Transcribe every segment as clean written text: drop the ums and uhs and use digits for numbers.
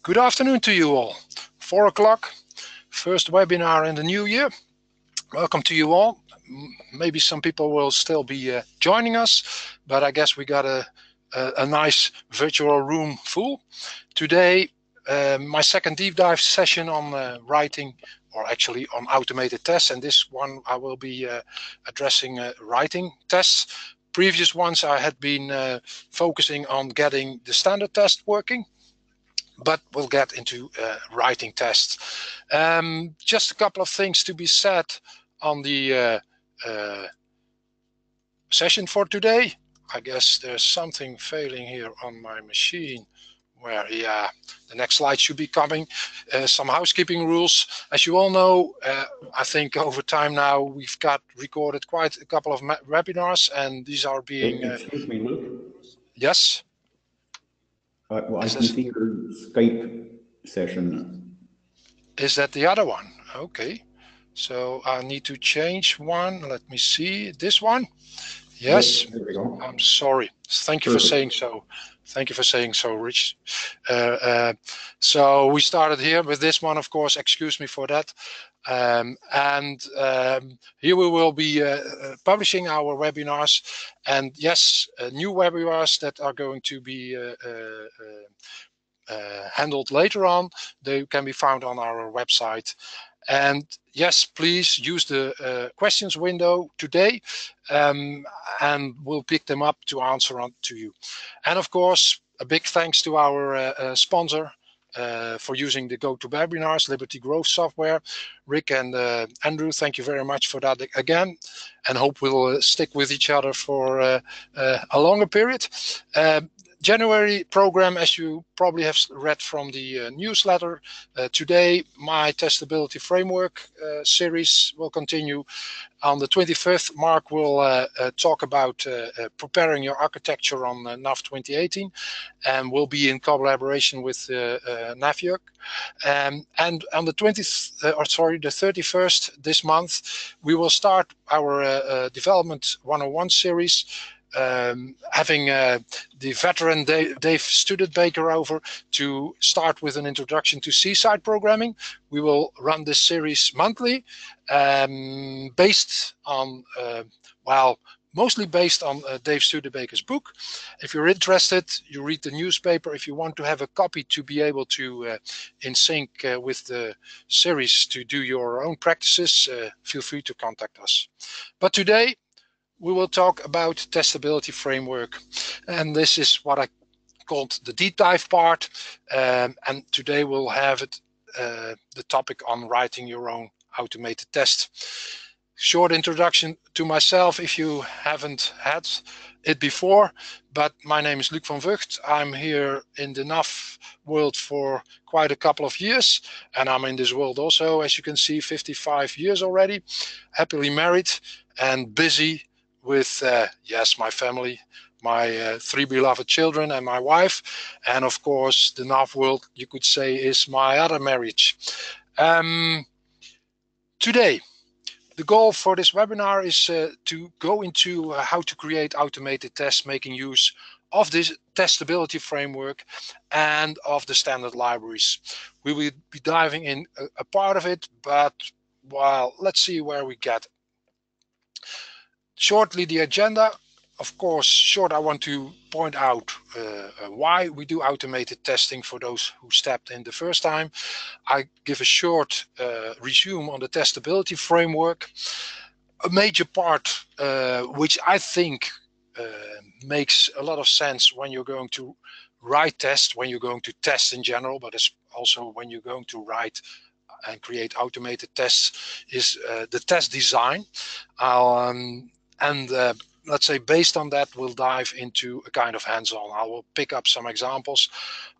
Good afternoon to you all. 4 o'clock, first webinar in the new year. Welcome to you all. Maybe some people will still be joining us, but I guess we got a nice virtual room full. Today, my second deep dive session on writing, or actually on automated tests, and this one I will be addressing writing tests. Previous ones I had been focusing on getting the standard test working, but we'll get into writing tests. Just a couple of things to be said on the session for today. I guess there's something failing here on my machine where, yeah, the next slide should be coming. Some housekeeping rules. As you all know, I think over time now we've got recorded quite a couple of webinars, and these are being... Excuse me, Luke. Yes? Well, I can see your Skype session. Is that the other one? Okay. So I need to change one. Let me see. This one? Yes. There we go. I'm sorry. Thank you for saying so. Thank you for saying so, Rich. So we started here with this one, of course. Excuse me for that. Here we will be publishing our webinars, and yes, new webinars that are going to be handled later on. They can be found on our website. And yes, please use the questions window today, and we'll pick them up to answer on to you. And of course, a big thanks to our sponsor for using the GoToWebinars Liberty Growth software. Rick and Andrew, thank you very much for that again, and hope we'll stick with each other for a longer period. January program, as you probably have read from the newsletter. Today, my Testability Framework series will continue. On the 25th, Mark will talk about preparing your architecture on NAV 2018, and will be in collaboration with NAVIOC. And on the 31st this month, we will start our Development 101 series. Having the veteran Dave Studebaker over to start with an introduction to C-side programming. We will run this series monthly, based on, well, mostly based on Dave Studebaker's book. If you're interested, you read the newspaper. If you want to have a copy to be able to, in sync with the series, to do your own practices, feel free to contact us. But today, we will talk about Testability Framework, and this is what I called the deep dive part, and today we'll have it, the topic on writing your own automated test. Short introduction to myself if you haven't had it before, but my name is Luc van Vught. I'm here in the NAV world for quite a couple of years, and I'm in this world also, as you can see, 55 years already, happily married and busy with, yes, my family, my 3 beloved children and my wife. And of course, the NAV world, you could say, is my other marriage. Today, the goal for this webinar is to go into how to create automated tests, making use of this testability framework and of the standard libraries. We will be diving in a part of it, but well, let's see where we get. Shortly, the agenda. Of course, short, I want to point out why we do automated testing for those who stepped in the first time. I give a short resume on the testability framework. A major part, which I think makes a lot of sense when you're going to write tests, when you're going to test in general, but it's also when you're going to write and create automated tests, is the test design. Let's say based on that, we'll dive into a kind of hands-on. I will pick up some examples.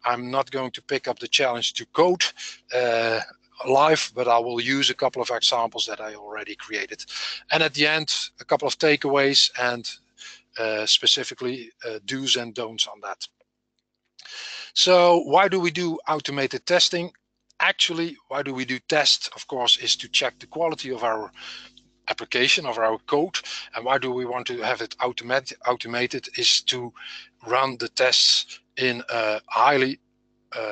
I'm not going to pick up the challenge to code live, but I will use a couple of examples that I already created. And at the end, a couple of takeaways and specifically do's and don'ts on that. So why do we do automated testing? Actually, why do we do tests? Of course, is to check the quality of our application, of our code. And why do we want to have it automated is to run the tests in a highly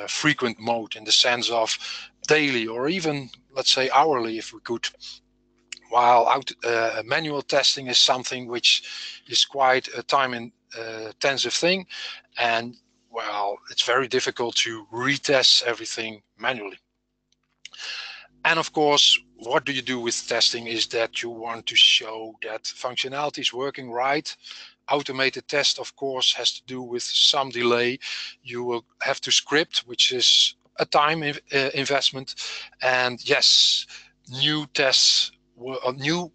frequent mode, in the sense of daily or even, let's say, hourly if we could. While manual testing is something which is quite a time-intensive thing, and well, it's very difficult to retest everything manually. And of course, what do you do with testing is that you want to show that functionality is working right. Automated test, of course, has to do with some delay. You will have to script, which is a time investment. And yes, new tests, new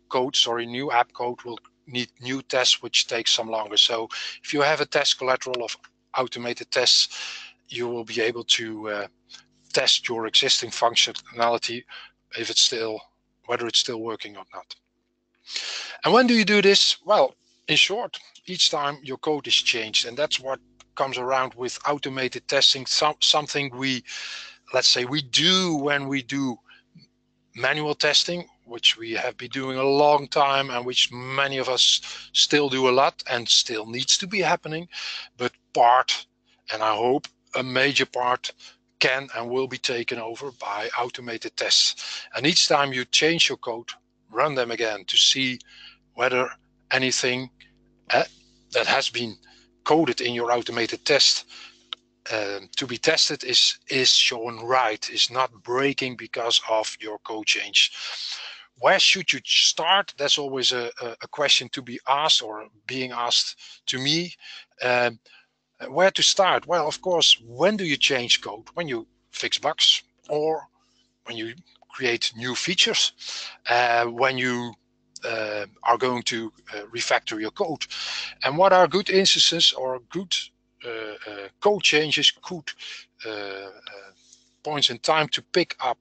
app code will need new tests, which takes some longer. So if you have a test collateral of automated tests, you will be able to test your existing functionality if it's still, whether it's still working or not. And when do you do this? Well, in short, each time your code is changed, and that's what comes around with automated testing. Something we, let's say, we do when we do manual testing, which we have been doing a long time and which many of us still do a lot and still needs to be happening. But part, and I hope a major part, can and will be taken over by automated tests. And each time you change your code, run them again to see whether anything that has been coded in your automated test to be tested is shown right, is not breaking because of your code change. Where should you start? That's always a question to be asked, or being asked to me. Where to start? Well, of course, when do you change code? When you fix bugs, or when you create new features, when you are going to refactor your code. And what are good instances or good code changes, good points in time to pick up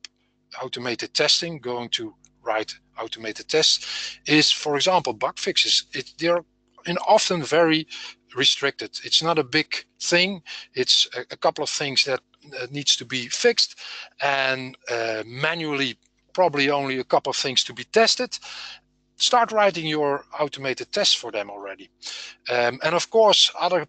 automated testing, going to write automated tests, is, for example, bug fixes. They're often very restricted. It's not a big thing. It's a couple of things that needs to be fixed, and manually probably only a couple of things to be tested. Start writing your automated tests for them already. And of course, other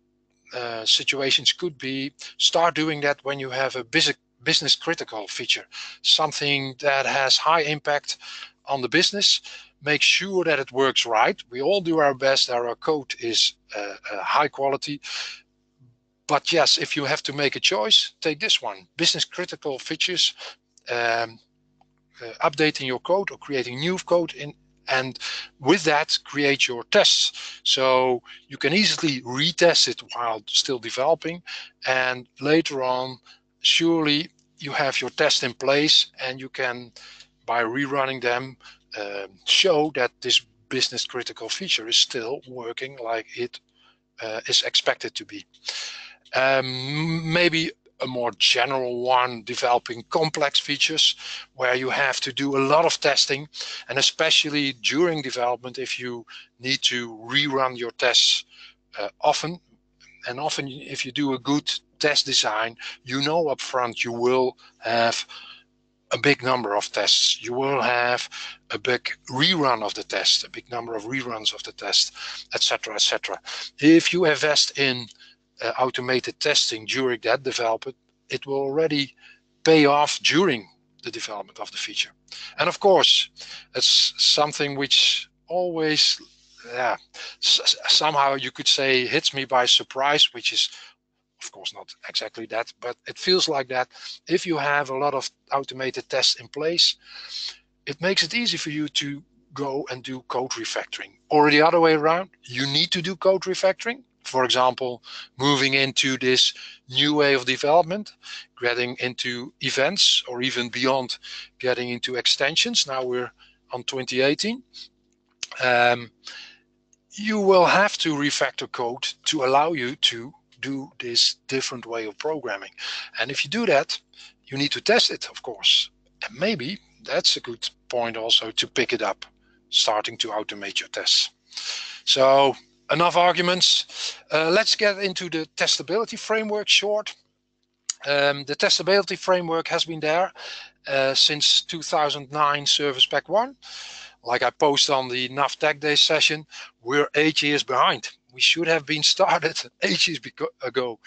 situations could be start doing that when you have a business critical feature, something that has high impact on the business. Make sure that it works right. We all do our best that our code is high quality. But yes, if you have to make a choice, take this one. Business critical features, updating your code or creating new code and with that create your tests. So you can easily retest it while still developing, and later on, surely you have your test in place, and you can, by rerunning them, show that this business critical feature is still working like it is expected to be. Maybe a more general one, developing complex features where you have to do a lot of testing, and especially during development, if you need to rerun your tests often if you do a good test design, you know upfront you will have a big number of tests. You will have a big rerun of the test, a big number of reruns of the test, etc., etc. If you invest in automated testing during that development, it will already pay off during the development of the feature. And of course, it's something which always, somehow you could say hits me by surprise, which is of course not exactly that, but it feels like that. If you have a lot of automated tests in place, it makes it easy for you to go and do code refactoring. Or the other way around, you need to do code refactoring. For example, moving into this new way of development, getting into events, or even beyond, getting into extensions. Now we're on 2018. You will have to refactor code to allow you to do this different way of programming. And if you do that, you need to test it, of course. And maybe that's a good point also to pick it up, starting to automate your tests. So enough arguments. Let's get into the testability framework short. The testability framework has been there since 2009 Service Pack 1. Like I posted on the NAV Tech Day session, we're 8 years behind. We should have been started 8 years ago.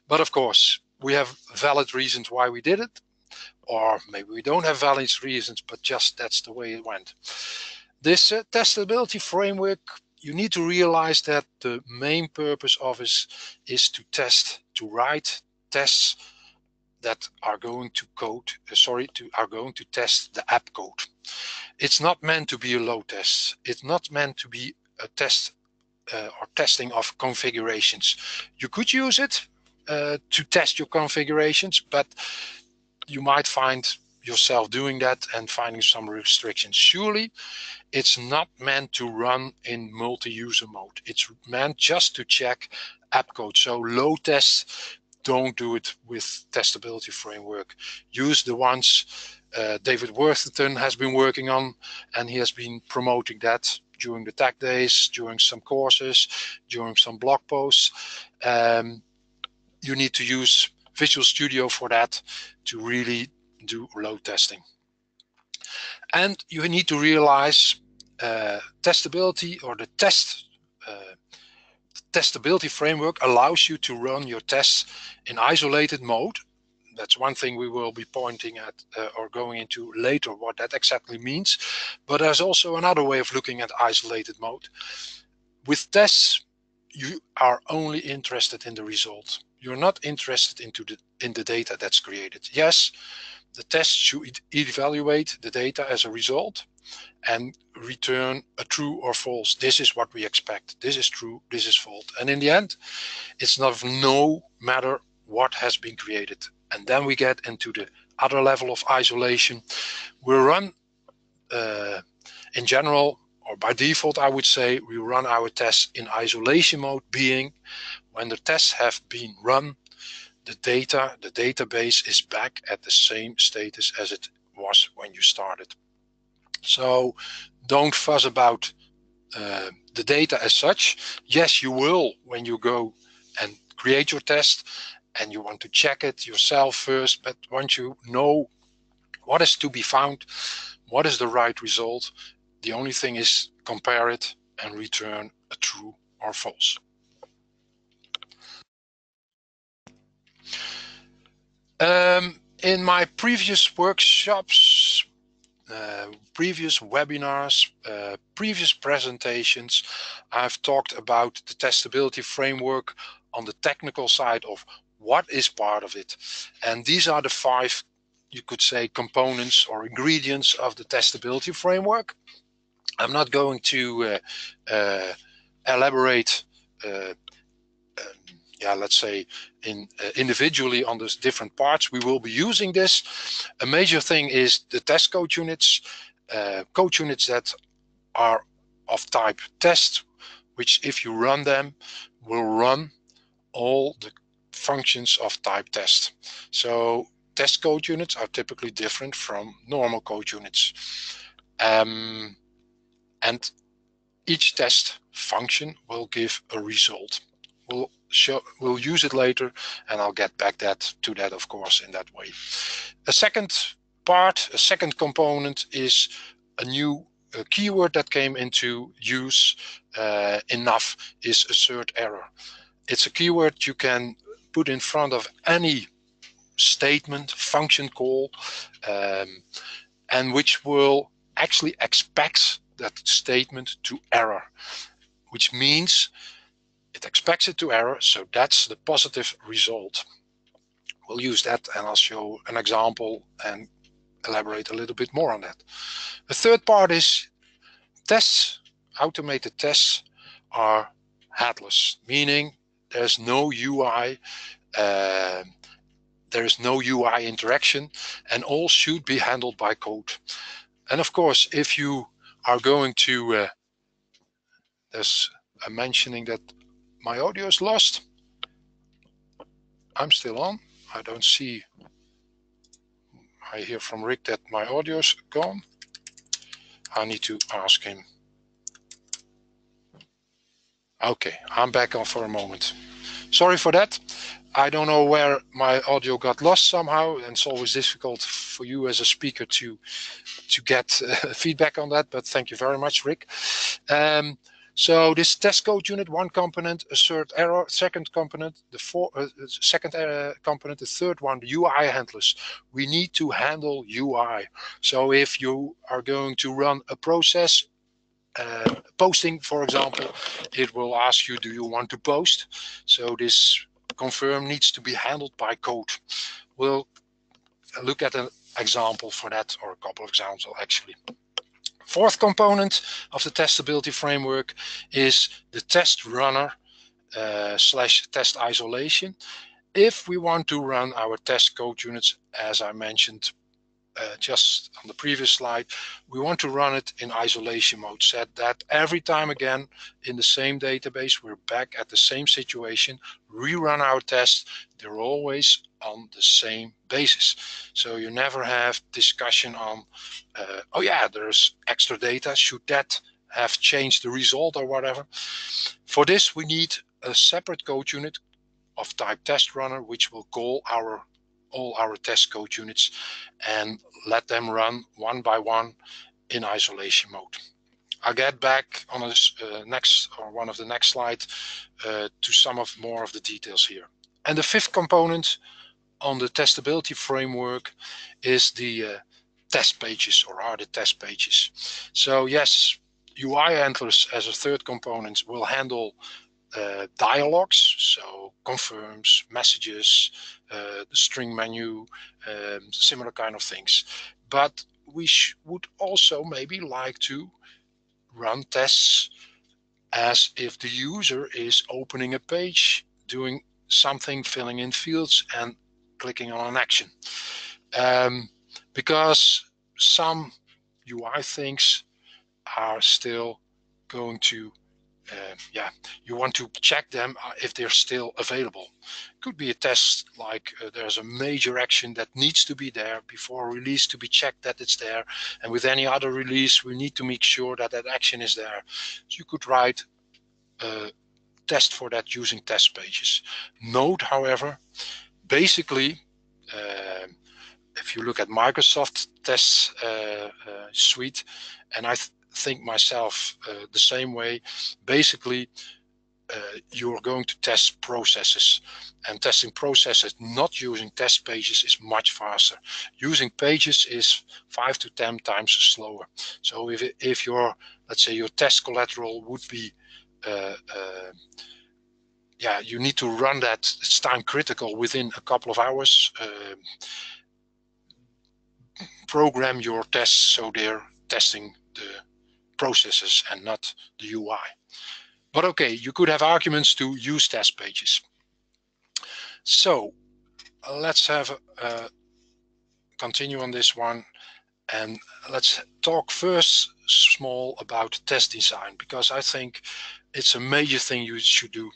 But of course, we have valid reasons why we did it, or maybe we don't have valid reasons, but just that's the way it went. This testability framework, you need to realize that the main purpose of it is to test, to write tests that are going to are going to test the app code. It's not meant to be a load test. It's not meant to be a test or testing of configurations. You could use it to test your configurations, but you might find yourself doing that and finding some restrictions. Surely it's not meant to run in multi-user mode. It's meant just to check app code. So load tests, don't do it with Testability Framework. Use the ones David Worthington has been working on, and he has been promoting that during the tech days, during some courses, during some blog posts. You need to use Visual Studio for that to really do load testing. And you need to realize testability, or the Testability Framework allows you to run your tests in isolated mode. That's one thing we will be pointing at or going into later, what that exactly means. But there's also another way of looking at isolated mode. With tests, you are only interested in the result. You're not interested in the data that's created. Yes, the test should evaluate the data as a result and return a true or false. This is what we expect. This is true, this is false. And in the end, it's not no matter what has been created. And then we get into the other level of isolation. We run, in general, or by default, I would say, we run our tests in isolation mode, being when the tests have been run, the database is back at the same status as it was when you started. So don't fuss about the data as such. Yes, you will when you go and create your test and you want to check it yourself first, but once you know what is to be found, what is the right result, the only thing is compare it and return a true or false. In my previous workshops, previous webinars, previous presentations, I've talked about the testability framework on the technical side of what is part of it. And these are the 5, you could say, components or ingredients of the testability framework. I'm not going to elaborate let's say individually on the different parts. We will be using this. A major thing is the test code units that are of type test, which if you run them will run all the functions of type test. So test code units are typically different from normal code units, and each test function will give a result. We'll use it later, and I'll get back to that, of course, in that way. A second component is a new keyword that came into use in NAV, is assertError. It's a keyword you can put in front of any statement, function call, and which will actually expect that statement to error, which means it expects it to error, so that's the positive result. We'll use that, and I'll show an example and elaborate a little bit more on that. The third part is tests. Automated tests are headless, meaning there's no UI, there is no UI interaction, and all should be handled by code. And of course, if you are going to, there's a mentioning that my audio is lost. I'm still on. I don't see. I hear from Rick that my audio is gone. I need to ask him. Okay, I'm back on for a moment. Sorry for that. I don't know where my audio got lost somehow, and it's always difficult for you as a speaker to get feedback on that, but thank you very much, Rick. So this test code unit, one component, assertError, second component, the component, the third one, the UI handlers. We need to handle UI. So if you are going to run a process, posting, for example, it will ask you, do you want to post? So this confirm needs to be handled by code. We'll look at an example for that, or a couple of examples actually. Fourth component of the testability framework is the test runner / test isolation. If we want to run our test code units, as I mentioned just on the previous slide, we want to run it in isolation mode, set that every time again in the same database, we're back at the same situation, rerun our tests, they're always on the same basis. So you never have discussion on, oh yeah, there's extra data, should that have changed the result or whatever. For this, we need a separate code unit of type test runner, which will call all our test code units and let them run one by one in isolation mode. I'll get back on this one of the next slides to some more of the details here. And the fifth component on the testability framework is the test pages, or are the test pages. So yes, UI handlers as a third component will handle dialogues, so confirms, messages, the string menu, similar kind of things. But we would also maybe like to run tests as if the user is opening a page, doing something, filling in fields and clicking on an action. Because some UI things are still going to you want to check them if they're still available. Could be a test like there's a major action that needs to be there before release to be checked that it's there, and with any other release we need to make sure that that action is there. So you could write a test for that using test pages. Note, however, basically if you look at Microsoft test suite, and I think myself the same way, basically you're going to test processes, and testing processes not using test pages is much faster. Using pages is 5 to 10 times slower. So if your, let's say your test collateral would be you need to run that, it's time critical, within a couple of hours. Program your tests so they're testing the processes and not the UI. But okay, you could have arguments to use test pages. So let's have continue on this one, and let's talk first small about test design, because I think it's a major thing you should do.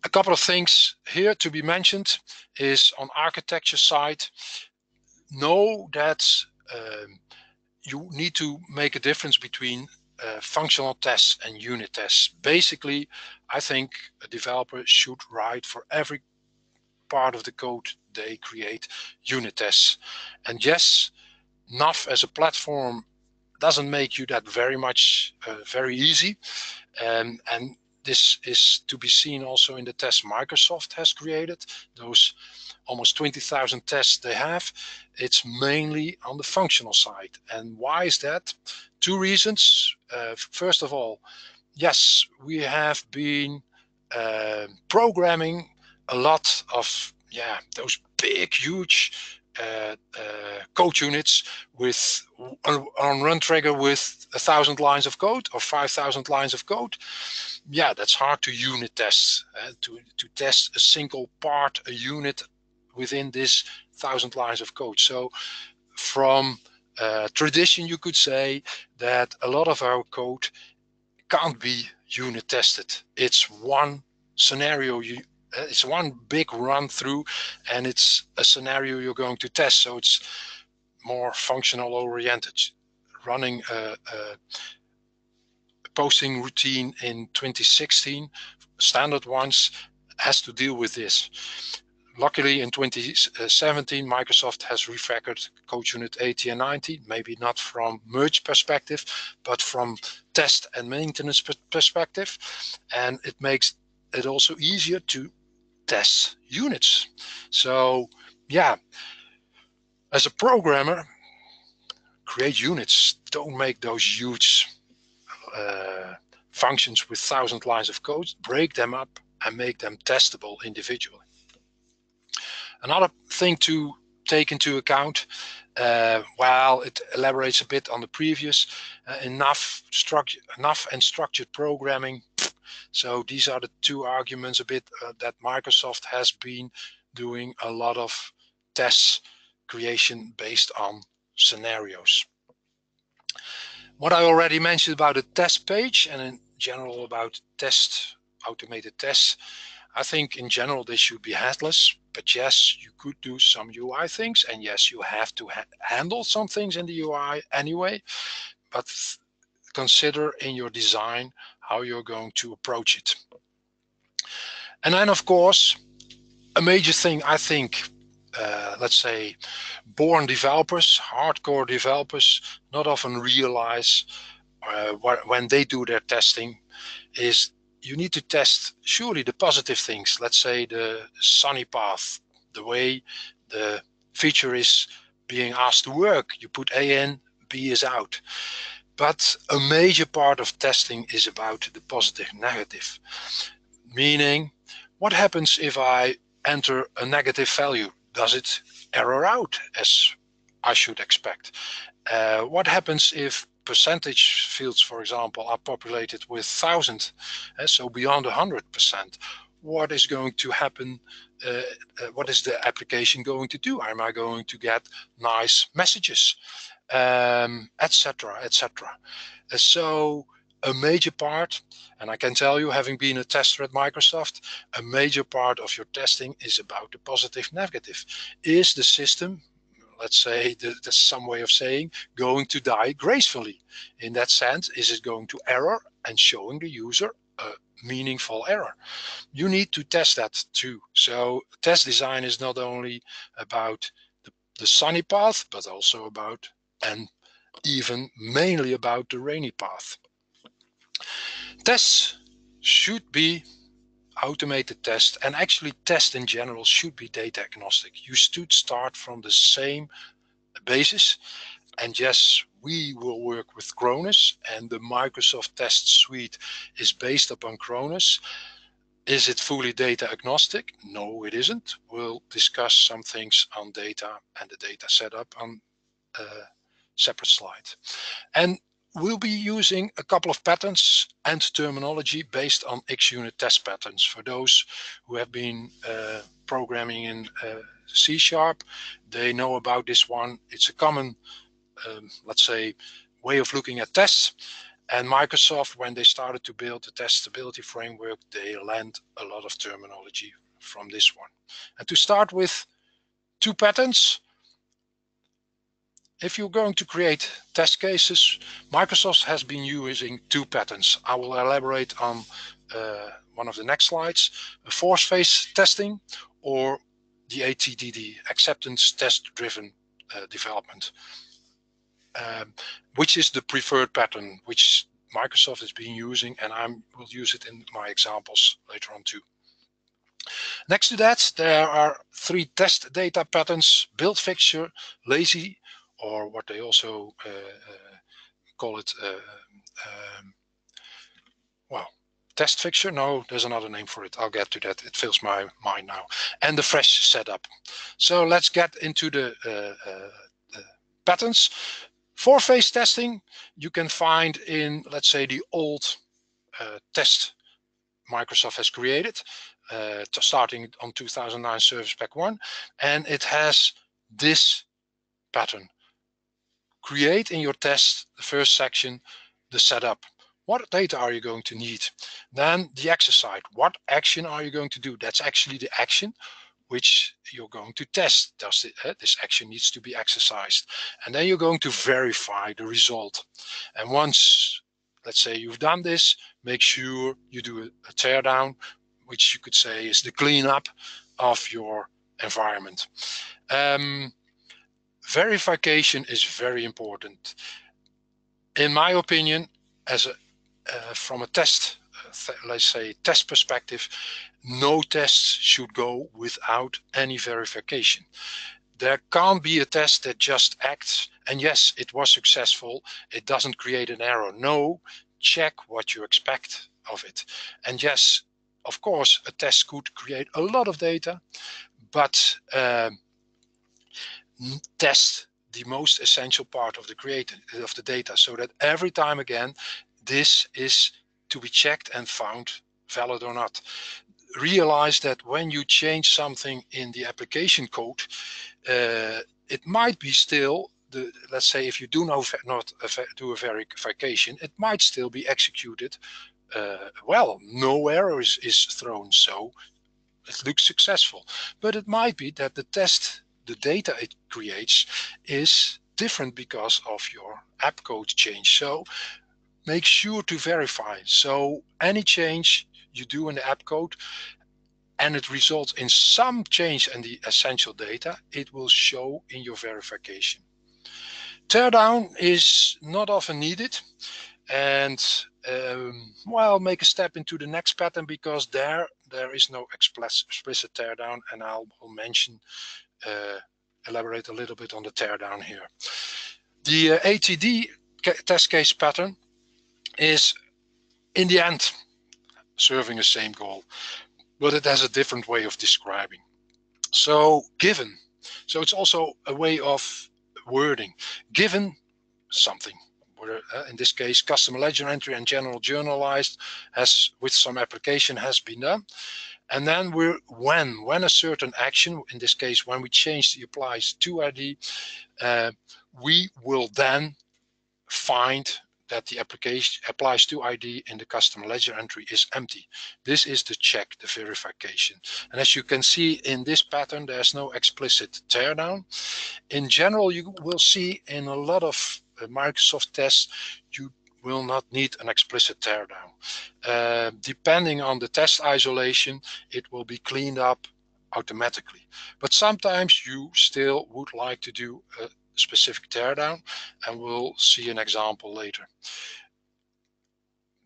A couple of things here to be mentioned is on architecture side, know that you need to make a difference between functional tests and unit tests. Basically, I think a developer should write for every part of the code they create unit tests. And yes, NAV as a platform doesn't make you that very easy. And this is to be seen also in the tests Microsoft has created, those almost 20,000 tests they have. It's mainly on the functional side. And why is that? Two reasons. First of all, yes, we have been programming a lot of those big, huge code units with on run trigger with 1,000 lines of code or 5,000 lines of code. Yeah, that's hard to unit test, to test a single part, a unit within this 1,000 lines of code. So from tradition, you could say that a lot of our code can't be unit tested. It's one scenario, it's one big run through, and it's a scenario you're going to test. So it's more functional oriented. Running a posting routine in 2016, standard ones, has to deal with this. Luckily, in 2017, Microsoft has refactored Code Unit 80 and 90, maybe not from merge perspective, but from test and maintenance perspective. And it makes it also easier to test units. So yeah, as a programmer, create units. Don't make those huge functions with 1,000 lines of code. Break them up and make them testable individually. Another thing to take into account, while it elaborates a bit on the previous, enough and structured programming. So these are the two arguments a bit that Microsoft has been doing a lot of tests creation based on scenarios. What I already mentioned about the test page and in general about automated tests, I think in general they should be headless, but yes, you could do some UI things, and yes, you have to handle some things in the UI anyway, but consider in your design how you're going to approach it. And then of course, a major thing I think, let's say born developers, hardcore developers, not often realize when they do their testing is you need to test surely the positive things. Let's say the sunny path, the way the feature is being asked to work. You put A in, B is out. But a major part of testing is about the positive negative. Meaning, what happens if I enter a negative value? Does it error out as I should expect? What happens if percentage fields, for example, are populated with 1,000, so beyond 100%? What is going to happen? What is the application going to do? Am I going to get nice messages, etc., etc.? So a major part, and I can tell you, having been a tester at Microsoft, a major part of your testing is about the positive negative. Is the system, let's say, that's some way of saying, going to die gracefully? In that sense, is it going to error and showing the user a meaningful error? You need to test that too. So test design is not only about the sunny path, but also about, and even mainly about, the rainy path. Tests should be automated tests, and actually tests in general should be data agnostic. You should start from the same basis. And yes, we will work with Cronus, and the Microsoft Test Suite is based upon Cronus. Is it fully data agnostic? No, it isn't. We'll discuss some things on data and the data setup on a separate slide. And we'll be using a couple of patterns and terminology based on XUnit test patterns. For those who have been programming in C#, they know about this one. It's a common, let's say, way of looking at tests. And Microsoft, when they started to build the Testability Framework, they lent a lot of terminology from this one. And to start with, two patterns. If you're going to create test cases, Microsoft has been using two patterns. I will elaborate on one of the next slides: force phase testing, or the ATDD, acceptance test driven development, which is the preferred pattern which Microsoft has been using, and I will use it in my examples later on too. Next to that, there are three test data patterns: build fixture, lazy, or what they also call it, well, test fixture. No, there's another name for it. I'll get to that. It fills my mind now. And the fresh setup. So let's get into the patterns. Four-phase testing you can find in, let's say, the old test Microsoft has created, starting on 2009 Service Pack 1, and it has this pattern. Create in your test, the first section, the setup. What data are you going to need? Then the exercise. What action are you going to do? That's actually the action which you're going to test. Does this action needs to be exercised? And then you're going to verify the result. And once, let's say, you've done this, make sure you do a teardown, which you could say is the cleanup of your environment. Verification is very important. In my opinion, as a from a test, let's say test perspective, no tests should go without any verification. There can't be a test that just acts and yes, it was successful, it doesn't create an error. No, check what you expect of it. And yes, of course, a test could create a lot of data, but test the most essential part of the data, so that every time again, this is to be checked and found valid or not. Realize that when you change something in the application code, it might be still, let's say if you do not do a verification, it might still be executed well. No error is thrown, so it looks successful. But it might be that the data it creates is different because of your app code change. So make sure to verify. So any change you do in the app code and it results in some change in the essential data, it will show in your verification. Teardown is not often needed, and well, make a step into the next pattern, because there is no explicit teardown, and I'll mention elaborate a little bit on the teardown here. The ATD test case pattern is in the end serving the same goal, but it has a different way of describing. So given, so it's also a way of wording. Given something, in this case customer ledger entry and general journalized has with some application has been done, and then when a certain action, in this case when we change the applies to ID, we will then find that the application applies to ID in the customer ledger entry is empty. This is the check, the verification. And as you can see in this pattern, there's no explicit teardown. In general, you will see in a lot of Microsoft tests, you will not need an explicit teardown. Depending on the test isolation, it will be cleaned up automatically. But sometimes you still would like to do a specific teardown, and we'll see an example later.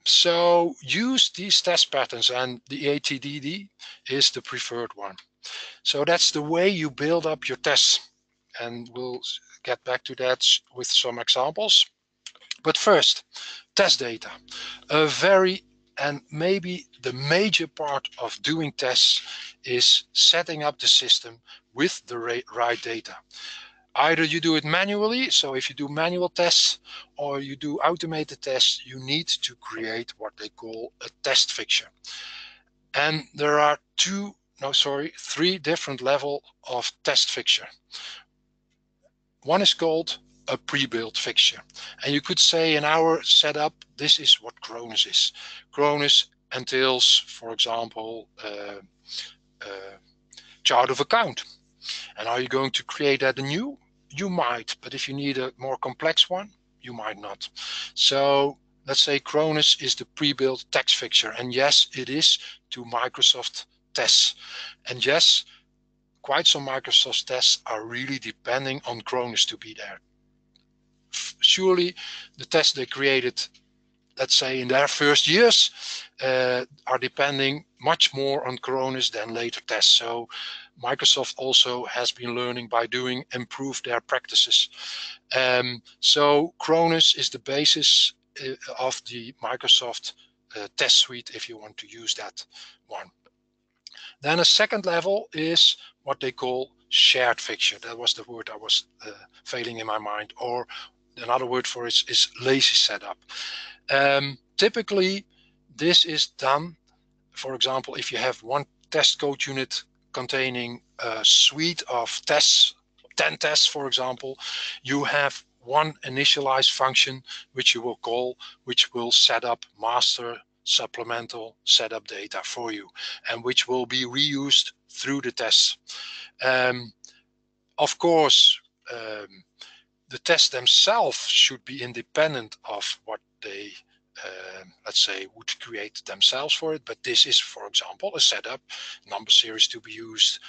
So use these test patterns, and the ATDD is the preferred one. So that's the way you build up your tests, and we'll get back to that with some examples. But first, test data. And maybe the major part of doing tests is setting up the system with the right data. Either you do it manually, so if you do manual tests, or you do automated tests, you need to create what they call a test fixture. And there are three different levels of test fixture. One is called a pre-built fixture. And you could say in our setup, this is what Cronus is. Cronus entails, for example, chart of account. And are you going to create that anew? You might, but if you need a more complex one, you might not. So let's say Cronus is the pre-built text fixture. And yes, it is to Microsoft tests. And yes, quite some Microsoft tests are really depending on Cronus to be there. Surely the tests they created, let's say in their first years, are depending much more on Cronus than later tests. So Microsoft also has been learning by doing, improve their practices. So Cronus is the basis of the Microsoft test suite if you want to use that one. Then a second level is what they call shared fixture. That was the word I was failing in my mind. Or another word for it is lazy setup. Typically, this is done, for example, if you have one test code unit containing a suite of tests, 10 tests, for example, you have one initialize function, which you will call, which will set up master supplemental setup data for you, and which will be reused through the tests. Of course, the tests themselves should be independent of what they let's say, would create themselves for it. But this is, for example, a setup, number series to be used,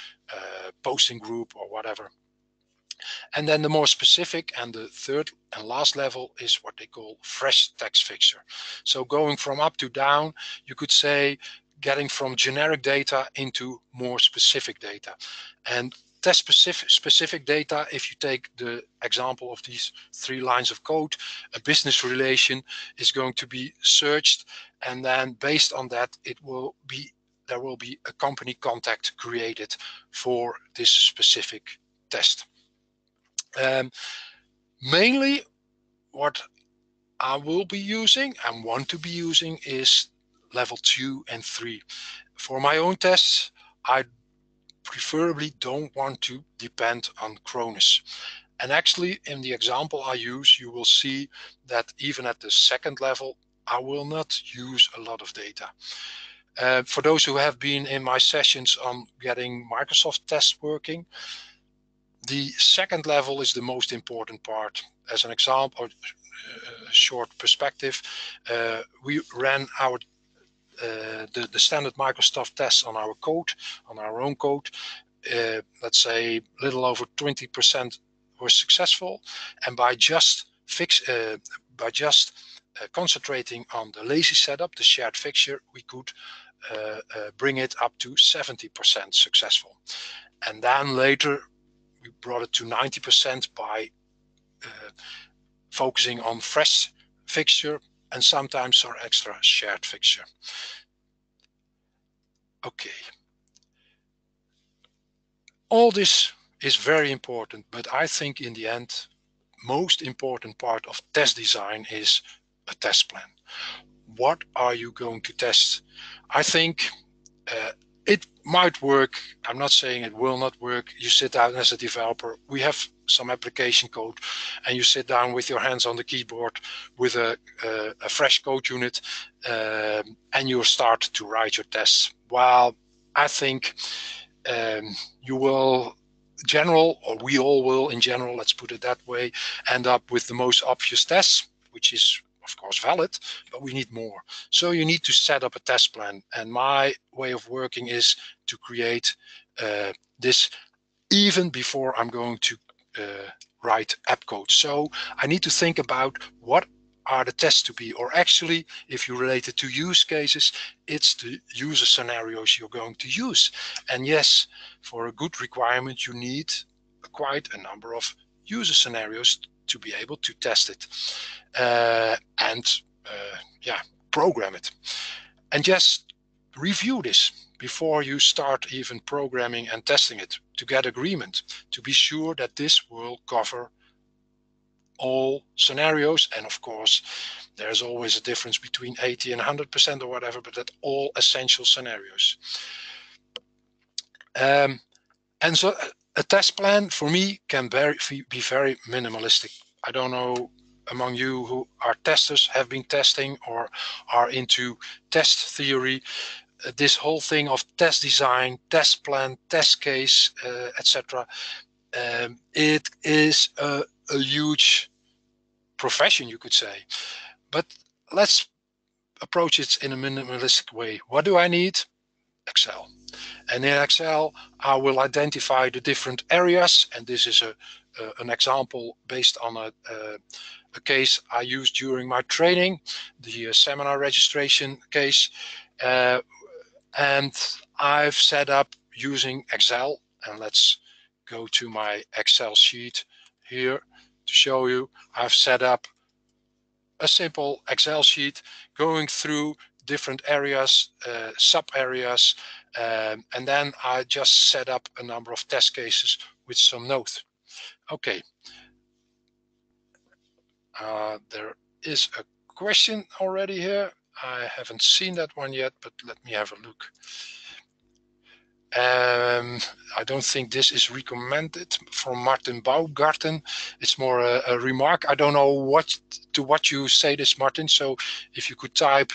posting group or whatever. And then the more specific and the third and last level is what they call fresh text fixture. So going from up to down, you could say getting from generic data into more specific data. And test specific data, if you take the example of these 3 lines of code, a business relation is going to be searched, and then based on that, there will be a company contact created for this specific test. Mainly what I will be using and want to be using is level 2 and 3. For my own tests, I preferably don't want to depend on Cronus. And actually, in the example I use, you will see that even at the second level, I will not use a lot of data. For those who have been in my sessions on getting Microsoft tests working, the second level is the most important part. As an example, or short perspective, we ran our the standard Microsoft tests on our code, on our own code. Let's say a little over 20% were successful, and by just concentrating on the lazy setup, the shared fixture, we could bring it up to 70% successful. And then later we brought it to 90% by focusing on fresh fixture and sometimes our extra shared fixture. Okay. All this is very important, but I think in the end, most important part of test design is a test plan. What are you going to test? I think it might work. I'm not saying it will not work. You sit down as a developer, we have some application code, and you sit down with your hands on the keyboard with a fresh code unit, and you start to write your tests. Well, I think you will or we all will in general, let's put it that way, end up with the most obvious tests, which is of course valid, but we need more. So you need to set up a test plan. And my way of working is to create this even before I'm going to write app code. So I need to think about what are the tests to be, or actually, if you relate it to use cases, it's the user scenarios you're going to use. And yes, for a good requirement, you need quite a number of user scenarios to be able to test it and program it. And just review this before you start even programming and testing it to get agreement, to be sure that this will cover all scenarios. And of course, there's always a difference between 80 and 100% or whatever, but that all essential scenarios. And so a test plan for me can be very minimalistic. I don't know among you who are testers, have been testing, or are into test theory. This whole thing of test design, test plan, test case, etc. It is a huge profession, you could say. But let's approach it in a minimalistic way. What do I need? Excel. And in Excel, I will identify the different areas. And this is an example based on a case I used during my training, the seminar registration case. And I've set up using Excel. And let's go to my Excel sheet here to show you. I've set up a simple Excel sheet going through different areas, sub areas, and then I just set up a number of test cases with some notes. Okay. There is a question already here. I haven't seen that one yet, but let me have a look. I don't think this is recommended from Martin Baumgarten. It's more a remark. I don't know what you say this, Martin. So if you could type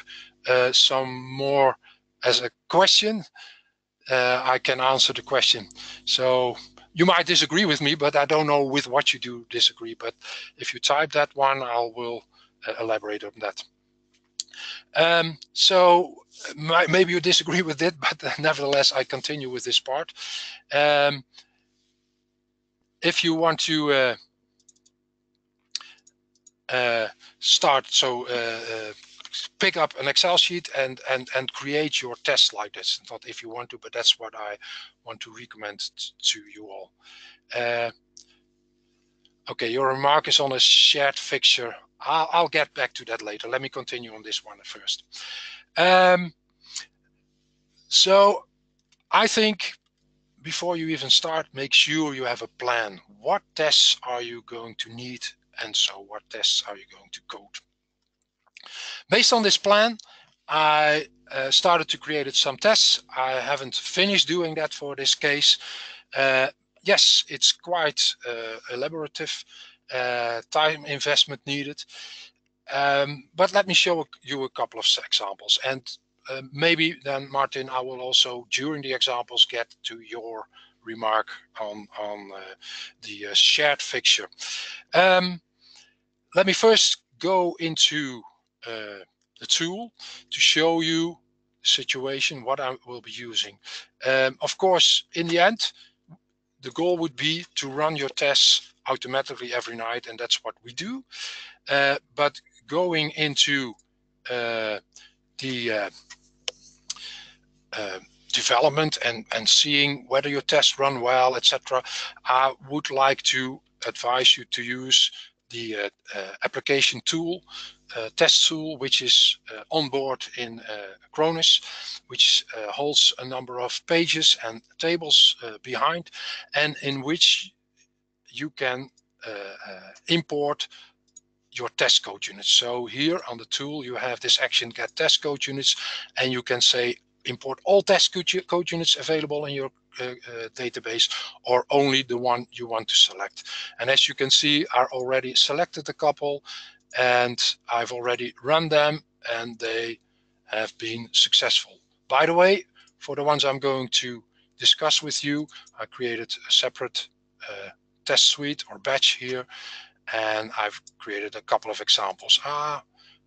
some more as a question, I can answer the question. So you might disagree with me, but I don't know with what you do disagree. But if you type that one, I will elaborate on that. So maybe you disagree with it, but nevertheless, I continue with this part. If you want to start, so pick up an Excel sheet and create your test like this. Not if you want to, but that's what I want to recommend to you all. Okay, your remark is on a shared fixture. I'll get back to that later. Let me continue on this one first. So I think before you even start, make sure you have a plan. What tests are you going to need? And so what tests are you going to code? Based on this plan, I started to create some tests. I haven't finished doing that for this case. Yes, it's quite elaborative, time investment needed. But let me show you a couple of examples. And maybe then, Martin, I will also, during the examples, get to your remark on the shared fixture. Let me first go into the tool to show you the situation, what I will be using. Of course, in the end, the goal would be to run your tests automatically every night, and that's what we do. But going into the development and seeing whether your tests run well, etc., I would like to advise you to use the application tool, test tool, which is on board in Cronus, which holds a number of pages and tables behind, and in which you can import your test code units. So here on the tool, you have this action get test code units, and you can say import all test code units available in your database, or only the one you want to select. And as you can see, I already selected a couple, and I've already run them, and they have been successful. By the way, for the ones I'm going to discuss with you, I created a separate test suite or batch here, and I've created a couple of examples.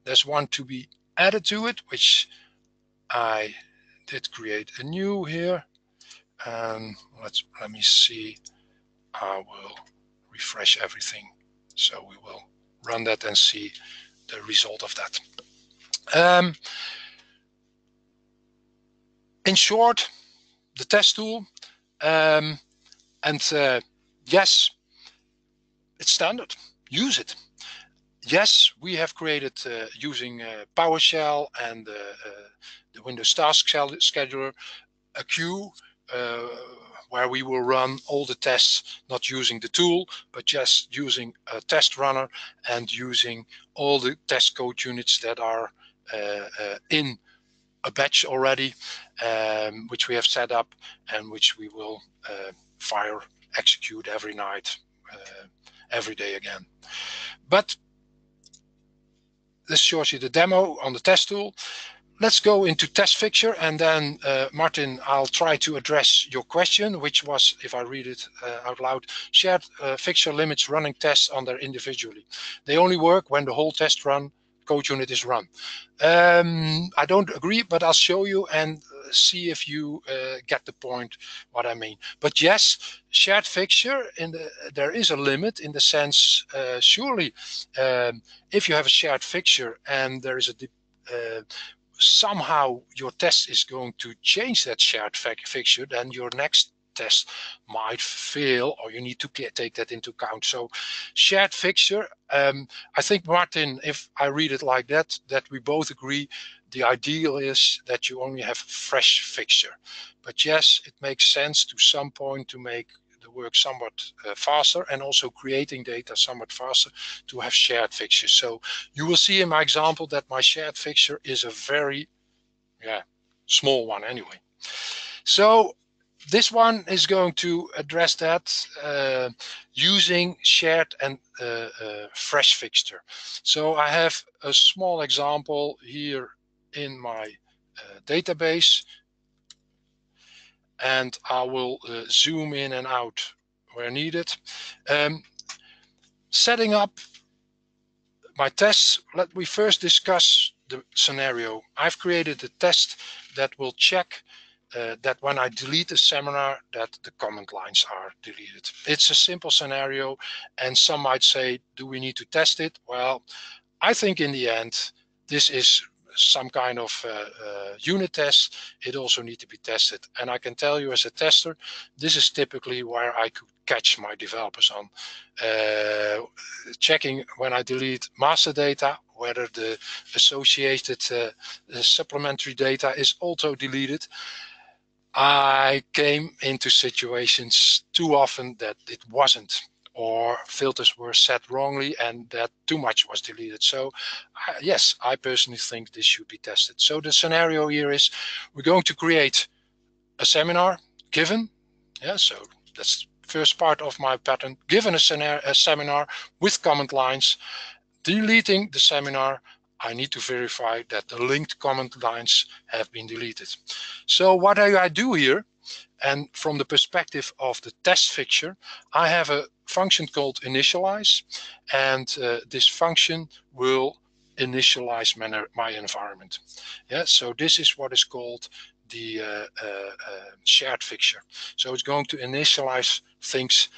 There's one to be added to it, which I did create a new here. Let me see. I will refresh everything. So we will run that and see the result of that. In short, the test tool, yes, it's standard. Use it. Yes, we have created using PowerShell and the Windows Task Scheduler a queue where we will run all the tests, not using the tool, but just using a test runner and using all the test code units that are in a batch already, which we have set up and which we will execute every night, every day again. But this shows you the demo on the test tool. Let's go into test fixture, and then Martin, I'll try to address your question, which was, if I read it out loud, shared fixture limits running tests on there individually. They only work when the whole test run code unit is run. I don't agree, but I'll show you and see if you get the point what I mean. But yes, shared fixture, there is a limit in the sense, surely if you have a shared fixture and there is a somehow your test is going to change that shared fixture, then your next test might fail, or you need to take that into account. So shared fixture, I think, Martin, if I read it like that, that we both agree the ideal is that you only have fresh fixture. But yes, it makes sense to some point to make the work somewhat faster, and also creating data somewhat faster, to have shared fixtures. So you will see in my example that my shared fixture is a very small one anyway. So this one is going to address that using shared and fresh fixture. So I have a small example here in my database, and I will zoom in and out where needed. Setting up my tests, let me first discuss the scenario. I've created a test that will check that when I delete a seminar, that the comment lines are deleted. It's a simple scenario, and some might say, do we need to test it? Well, I think in the end, this is some kind of unit test. It also needs to be tested. And I can tell you as a tester, this is typically where I could catch my developers on. Checking when I delete master data, whether the associated supplementary data is also deleted. I came into situations too often that it wasn't, or filters were set wrongly and that too much was deleted. So yes, I personally think this should be tested. So the scenario here is we're going to create a seminar given. Yeah, so that's the first part of my pattern. Given a seminar with comment lines, deleting the seminar, I need to verify that the linked comment lines have been deleted. So what do I do here? And from the perspective of the test fixture, I have a function called initialize, and this function will initialize my environment. Yeah, so this is what is called the shared fixture. So it's going to initialize things.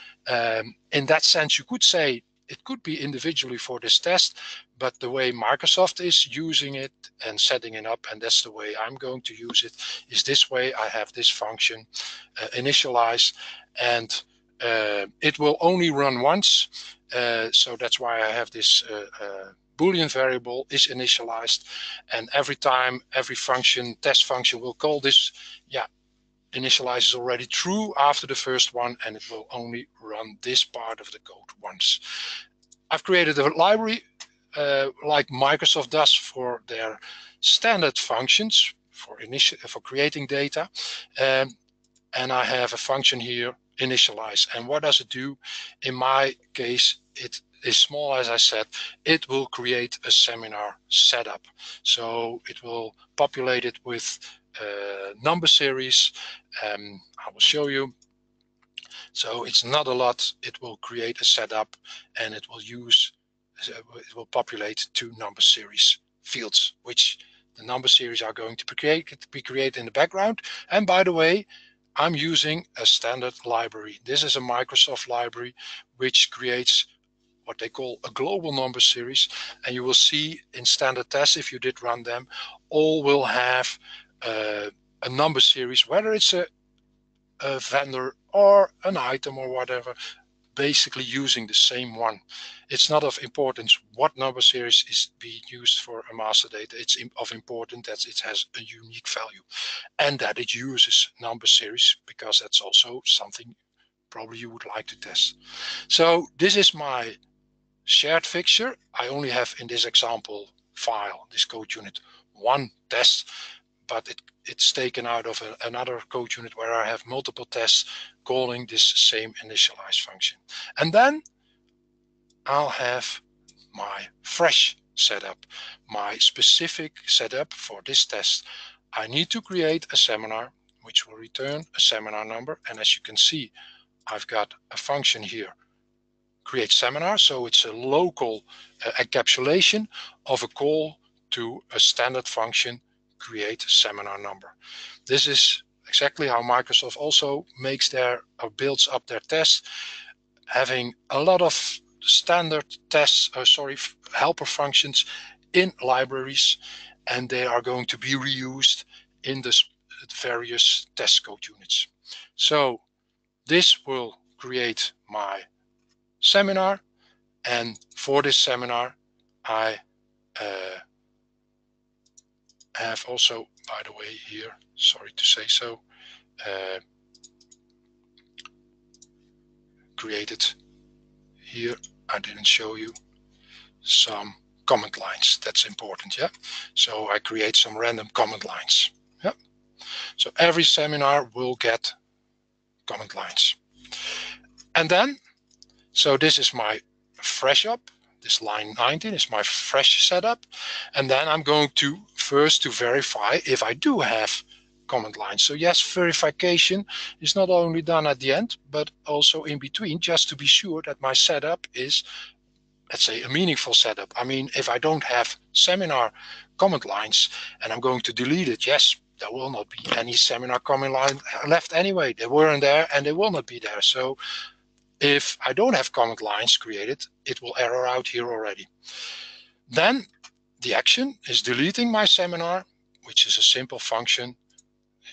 In that sense, you could say it could be individually for this test, but the way Microsoft is using it and setting it up, and that's the way I'm going to use it, is this way. I have this function initialize, and it will only run once. So that's why I have this Boolean variable is initialized, and every time every function, test function, will call this, yeah, initialize is already true after the first one, and it will only run this part of the code once. I've created a library like Microsoft does for their standard functions for creating data, and I have a function here, initialize. And what does it do? In my case, it is small, as I said. It will create a seminar setup. So it will populate it with number series. I will show you. So it's not a lot. It will create a setup, and it will populate 2 number series fields, which the number series are going to be created in the background. And by the way, I'm using a standard library. This is a Microsoft library which creates what they call a global number series. And you will see in standard tests, if you did run them, all will have a number series, whether it's a vendor or an item or whatever, basically using the same one. It's not of importance what number series is being used for a master data. It's of importance that it has a unique value and that it uses number series, because that's also something probably you would like to test. So this is my shared fixture. I only have in this example file, this code unit, 1 test, but it's taken out of another code unit where I have multiple tests calling this same initialize function. And then I'll have my fresh setup, my specific setup for this test. I need to create a seminar which will return a seminar number. And as you can see, I've got a function here, create seminar. So it's a local encapsulation of a call to a standard function, create seminar number. This is exactly how Microsoft also makes their or builds up their tests, having a lot of standard tests, helper functions in libraries, and they are going to be reused in the various test code units. So this will create my seminar, and for this seminar I have also, by the way, here, sorry to say so, created here, I didn't show you, some comment lines. That's important, yeah? So I create some random comment lines, yeah? So every seminar will get comment lines. And then, so this is my fresh up. This line 19 is my fresh setup. And then I'm going to first to verify if I do have comment lines. So yes, verification is not only done at the end, but also in between, just to be sure that my setup is let's say, a meaningful setup. I mean, if I don't have seminar comment lines and I'm going to delete it, yes, there will not be any seminar comment line left anyway. They weren't there and they will not be there. So if I don't have comment lines created, it will error out here already. Then the action is deleting my seminar, which is a simple function.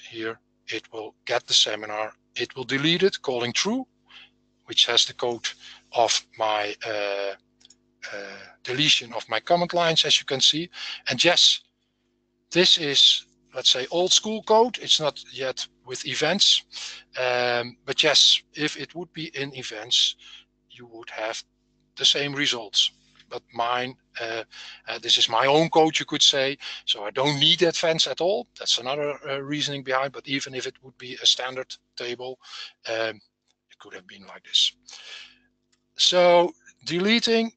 Here it will get the seminar, it will delete it, calling true, which has the code of my deletion of my comment lines, as you can see. And yes, this is, let's say, old school code. It's not yet with events, but yes, if it would be in events, you would have the same results. But mine, this is my own code, you could say, so I don't need events at all. That's another reasoning behind. But even if it would be a standard table, it could have been like this. So deleting,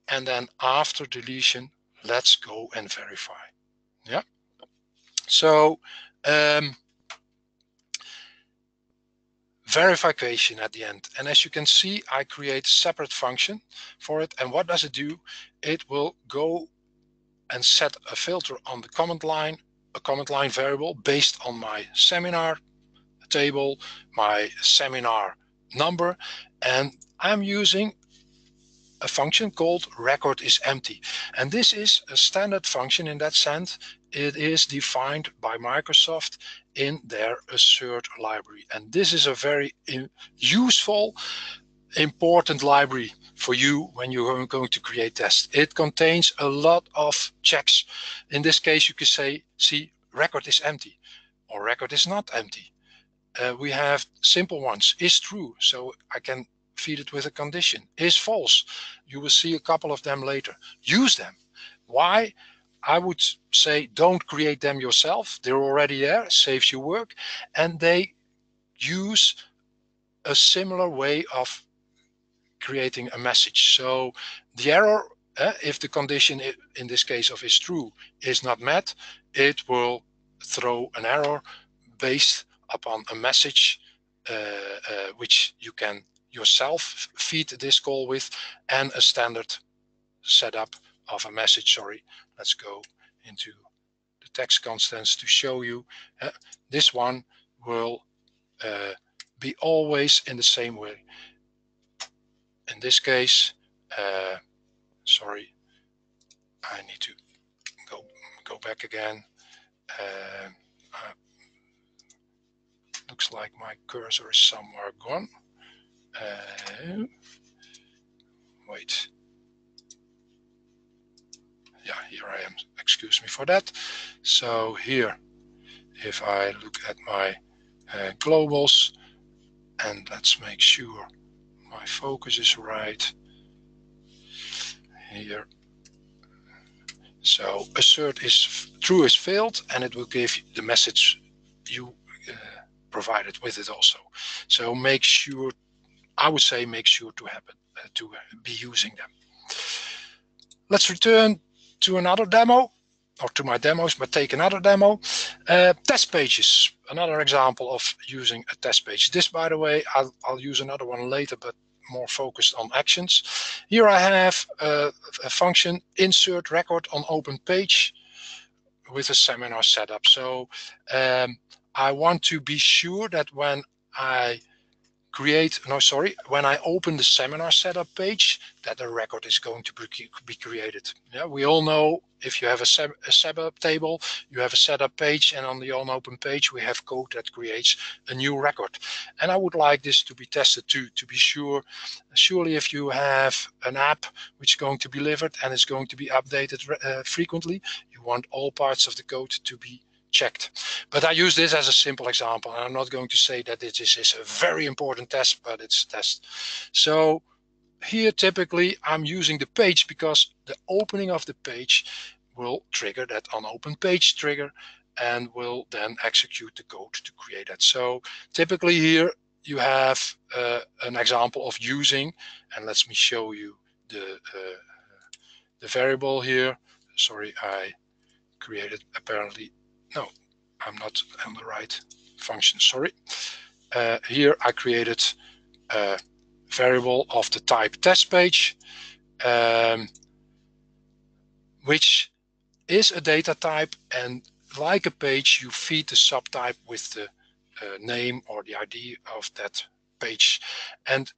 and then after deletion, let's go and verify. Yeah. So verification at the end. And as you can see, I create a separate function for it. And what does it do? It will go and set a filter on the comment line, a comment line variable based on my seminar table, my seminar number, and I'm using a function called record is empty. And this is a standard function in that sense. It is defined by Microsoft in their assert library. And this is a very useful, important library for you when you're going to create tests. It contains a lot of checks. In this case, you could say, see, record is empty or record is not empty. We have simple ones, is true, so I can feed it with a condition. Is false, you will see a couple of them later. Use them. Why? I would say don't create them yourself. They're already there, saves you work, and they use a similar way of creating a message. So the error, if the condition in this case of is true is not met, it will throw an error based upon a message which you can yourself feed this call with, and a standard setup of a message. Sorry, let's go into the text constants to show you. This one will be always in the same way. In this case, sorry, I need to go back again. Looks like my cursor is somewhere gone. Wait. Yeah, here I am. Excuse me for that. So here, if I look at my globals, and let's make sure my focus is right here. So assert is true is failed, and it will give the message you provided with it also. So make sure, I would say, make sure to have it, to be using them. Let's return to another demo, or to my demos, but take another demo. Test pages, another example of using a test page. This, by the way, I'll use another one later, but more focused on actions. Here I have a function insert record on open page with a seminar setup. So I want to be sure that when I when I open the seminar setup page, that a record is going to be created. Yeah, we all know if you have a setup table, you have a setup page, and on the open page, we have code that creates a new record. And I would like this to be tested too, to be sure. Surely if you have an app which is going to be delivered and is going to be updated frequently, you want all parts of the code to be checked. But I use this as a simple example, and I'm not going to say that this is a very important test, but it's a test. So here typically I'm using the page because the opening of the page will trigger that on open page trigger and will then execute the code to create that. So typically here you have an example of using, and let me show you the variable here. Sorry, I created apparently, no, I'm not on the right function, sorry. Here I created a variable of the type test page, which is a data type, and like a page, you feed the subtype with the name or the ID of that page. And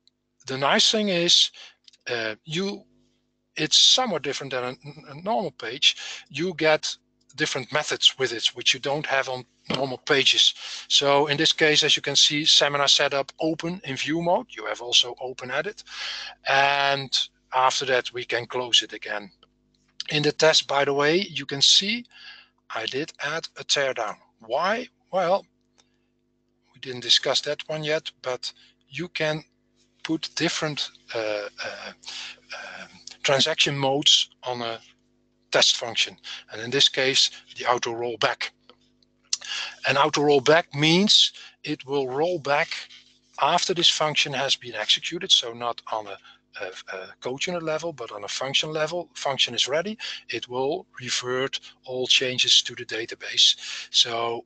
the nice thing is, it's somewhat different than a normal page. You get different methods with it, which you don't have on normal pages. So in this case, as you can see, seminar setup open in view mode. You have also open edit. And after that, we can close it again. In the test, by the way, you can see I did add a teardown. Why? Well, we didn't discuss that one yet, but you can put different transaction modes on a test function. And in this case, the auto rollback. And auto rollback means it will roll back after this function has been executed. So not on a code unit level, but on a function level. Function is ready. It will revert all changes to the database. So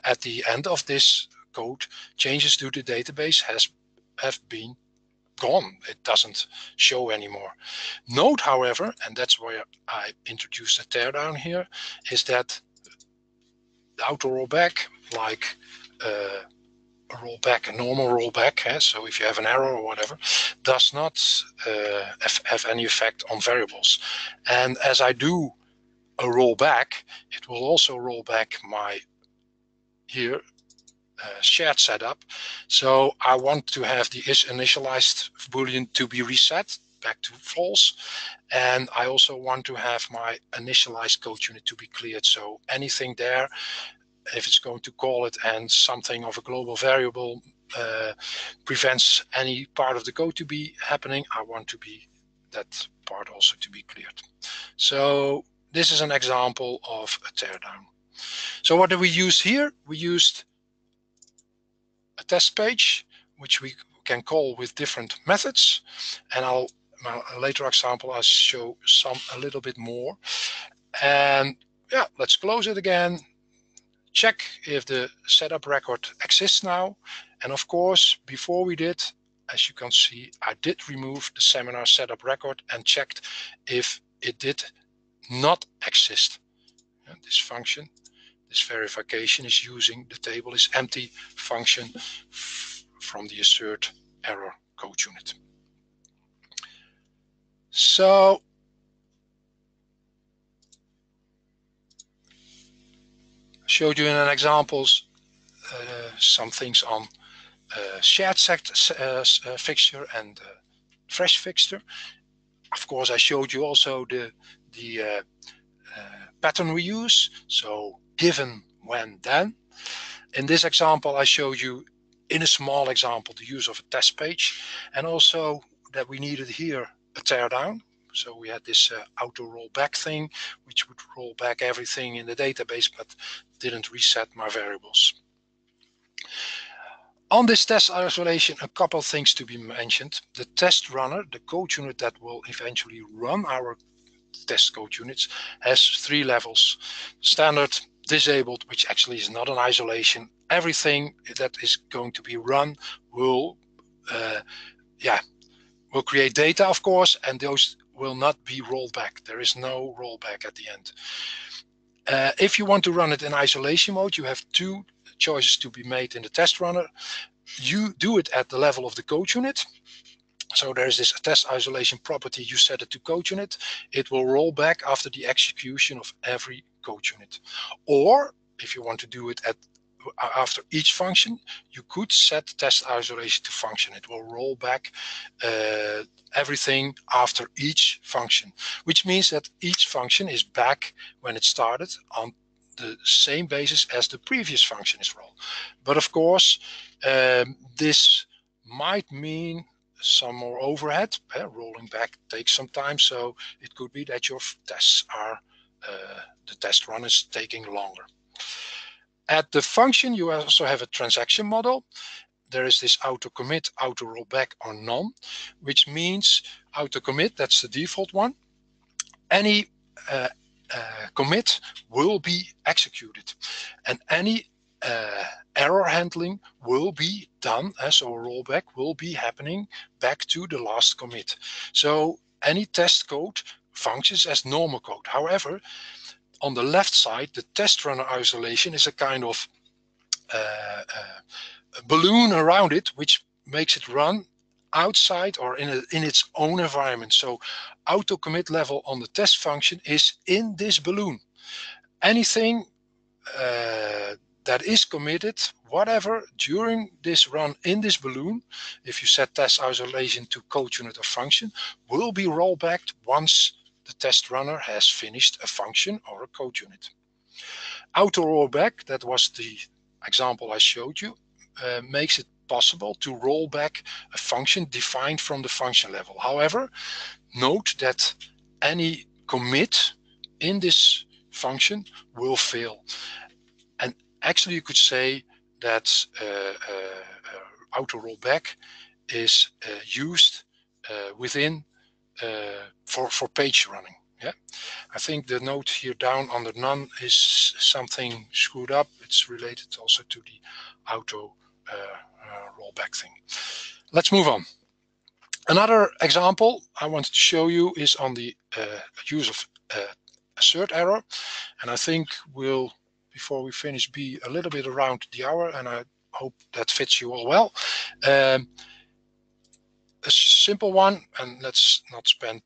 at the end of this code, changes to the database have been gone. It doesn't show anymore. Note, however, and that's where I introduced a teardown here, is that the auto rollback, like a normal rollback, so if you have an error or whatever, does not have any effect on variables. And as I do a rollback, it will also roll back my here shared setup. So I want to have the initialized boolean to be reset back to false, and I also want to have my initialized code unit to be cleared. So anything there, if it's going to call it and something of a global variable prevents any part of the code to be happening, I want to be that part also to be cleared. So this is an example of a teardown. So what do we use here? We used a test page, which we can call with different methods, and a later example I'll show a little bit more. And yeah, let's close it again. Check if the setup record exists now. And of course, before we did, as you can see, I did remove the seminar setup record and checked if it did not exist. And this function, this verification is using the table is empty function from the assertError code unit. So showed you in an examples some things on shared fixture and fresh fixture. Of course, I showed you also the pattern we use. So given, when, then. In this example, I showed you in a small example the use of a test page, and also that we needed here a teardown. So we had this auto rollback thing, which would roll back everything in the database, but didn't reset my variables. On this test isolation, a couple of things to be mentioned. The test runner, the code unit that will eventually run our test code units, has 3 levels. Standard, disabled, which actually is not an isolation. Everything that is going to be run will create data, of course, and those will not be rolled back. There is no rollback at the end. If you want to run it in isolation mode, you have 2 choices to be made in the test runner. You do it at the level of the code unit. So there's this test isolation property. You set it to code unit. It will roll back after the execution of every code unit. Or if you want to do it after each function, you could set test isolation to function. It will roll back everything after each function, which means that each function is back when it started on the same basis as the previous function is rolled. But of course, this might mean some more overhead. Rolling back takes some time, so it could be that your tests are, the test run is taking longer. At the function, you also have a transaction model. There is this auto commit, auto rollback, or none, which means auto commit, that's the default one. Any commit will be executed, and any error handling will be done, so a rollback will be happening back to the last commit. So any test code functions as normal code. However, on the left side, the test runner isolation is a kind of a balloon around it, which makes it run outside or in its own environment. So auto commit level on the test function is in this balloon. Anything that is committed, whatever, during this run in this balloon, if you set test isolation to code unit or function, will be rollbacked once the test runner has finished a function or a code unit. Auto rollback, that was the example I showed you, makes it possible to roll back a function defined from the function level. However, note that any commit in this function will fail. And actually you could say that auto rollback is used within for page running. Yeah, I think the note here down under none is something screwed up. It's related also to the auto rollback thing. Let's move on. Another example I wanted to show you is on the use of assertError, and I think we'll, before we finish, be a little bit around the hour, and I hope that fits you all well. A simple one, and let's not spend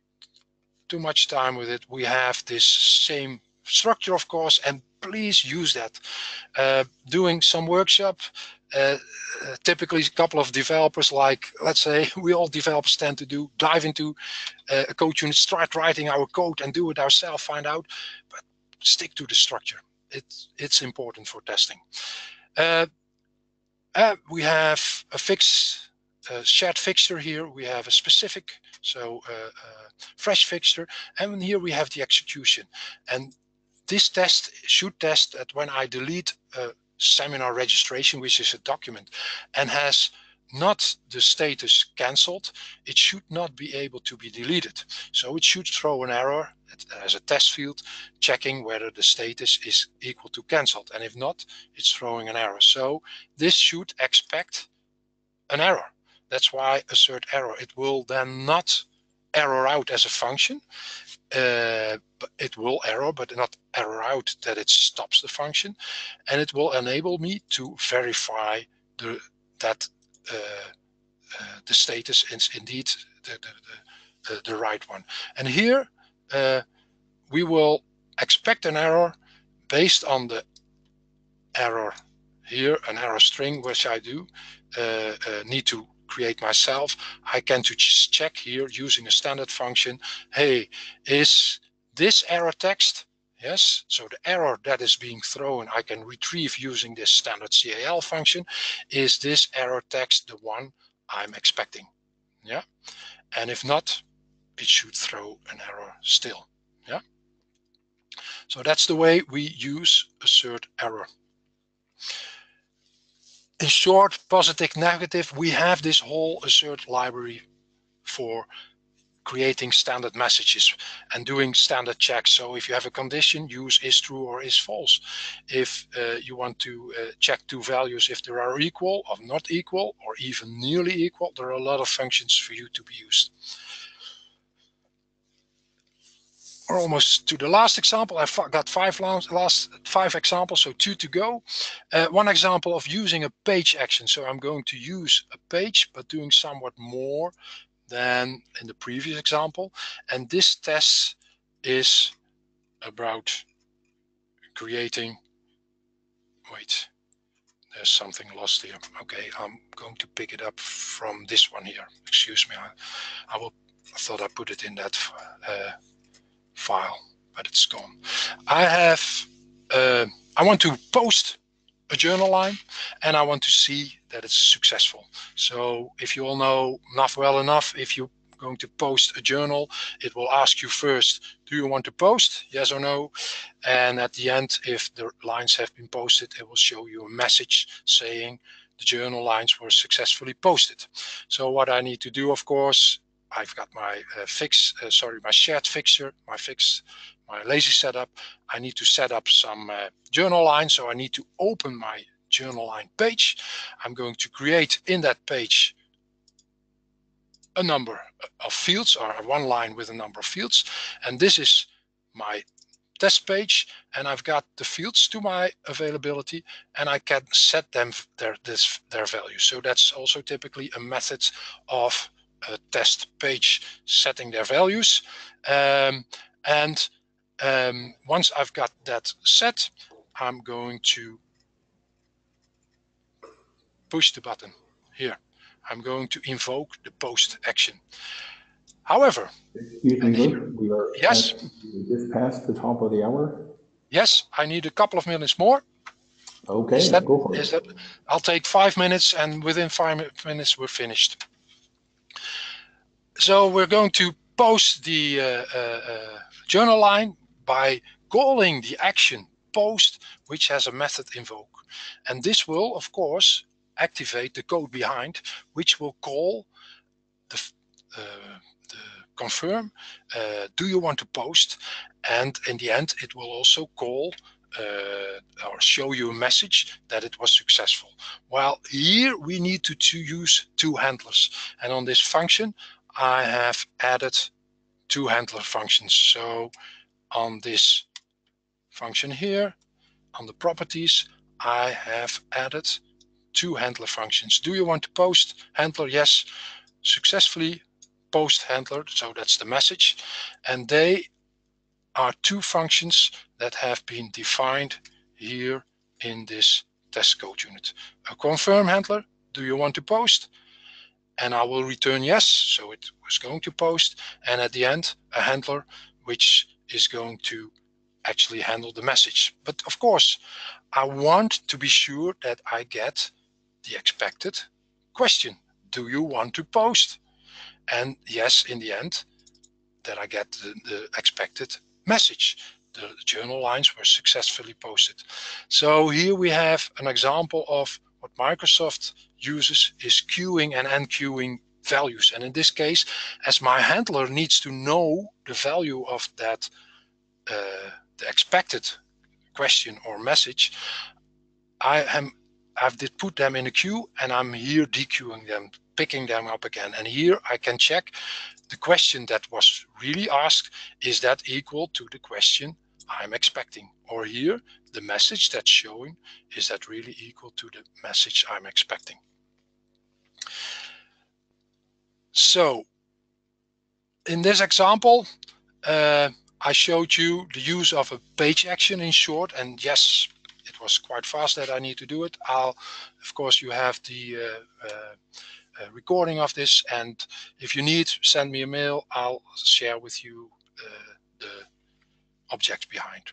too much time with it. We have this same structure, of course, and please use that. Doing some workshop, typically a couple of developers, like let's say we all developers tend to do, dive into a code unit, start writing our code and do it ourselves, find out, but stick to the structure. It's important for testing. We have a shared fixture here. We have a specific, so fresh fixture, and here we have the execution. And this test should test that when I delete a seminar registration, which is a document, and has not the status cancelled, it should not be able to be deleted. So it should throw an error as a test field, checking whether the status is equal to cancelled. And if not, it's throwing an error. So this should expect an error. That's why assertError. It will then not error out as a function. It will error, but not error out that it stops the function. And it will enable me to verify that the status is indeed the right one. And here we will expect an error based on the error here, an error string, which I do need to create myself. I can just check here using a standard function. Hey, is this error text? Yes, so the error that is being thrown, I can retrieve using this standard CAL function. Is this error text the one I'm expecting? Yeah, and if not, it should throw an error still. Yeah, so that's the way we use assertError. In short, positive, negative, we have this whole assert library for creating standard messages and doing standard checks. So if you have a condition, use is true or is false. If you want to check two values, if they are equal or not equal or even nearly equal, there are a lot of functions for you to be used. We're almost to the last example. I've got last five examples, so 2 to go. One example of using a page action. So I'm going to use a page, but doing somewhat more than in the previous example. And this test is about creating, wait, there's something lost here. Okay, I'm going to pick it up from this one here. Excuse me, I thought I put it in that file, but it's gone. I want to post a journal line, and I want to see that it's successful. So if you all know NAV well enough, if you're going to post a journal, it will ask you first, do you want to post? Yes or no? And at the end, if the lines have been posted, it will show you a message saying the journal lines were successfully posted. So what I need to do, of course, I've got my my shared fixture, my lazy setup. I need to set up some journal line, so I need to open my journal line page. I'm going to create in that page a number of fields, or one line with a number of fields. And this is my test page, and I've got the fields to my availability, and I can set them their values. So that's also typically a method of a test page setting their values. Once I've got that set, I'm going to push the button here. I'm going to invoke the post action. However, excuse me, Luke, we are yes, just past the top of the hour. Yes, I need a couple of minutes more. Okay, go for it. I'll take 5 minutes, and within 5 minutes we're finished. So we're going to post the journal line by calling the action post, which has a method invoke. And this will, of course, activate the code behind, which will call the confirm, do you want to post? And in the end, it will also call or show you a message that it was successful. While here we need to use two handlers. And on this function, I have added two handler functions. So on this function here, on the properties, I have added two handler functions. Do you want to post? Handler, yes. Successfully. Post handler, so that's the message. And they are two functions that have been defined here in this test code unit. A confirm handler, do you want to post? And I will return yes, so it was going to post. And at the end, a handler, which is going to actually handle the message. But of course, I want to be sure that I get the expected question. Do you want to post? And yes, in the end, that I get the expected message. The journal lines were successfully posted. So here we have an example of what Microsoft uses is queuing and unqueuing values. And in this case, as my handler needs to know the value of that, the expected question or message, I've put them in a queue, and I'm here dequeuing them, picking them up again. And here I can check the question that was really asked. Is that equal to the question I'm expecting? Or here, the message that's showing, is that really equal to the message I'm expecting? So in this example, I showed you the use of a page action in short, and yes, it was quite fast that I need to do it. Of course, you have the recording of this, and if you need, send me a mail. I'll share with you the object behind.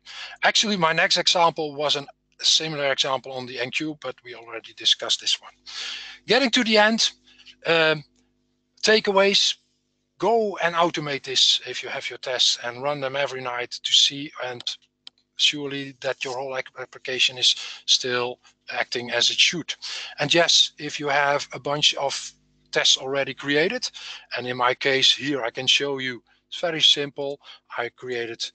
Actually, my next example was a similar example on the enqueue, but we already discussed this one. Getting to the end, takeaways. Go and automate this if you have your tests, and run them every night to see and surely that your whole application is still acting as it should. And yes, if you have a bunch of tests already created, and in my case here I can show you, it's very simple. I created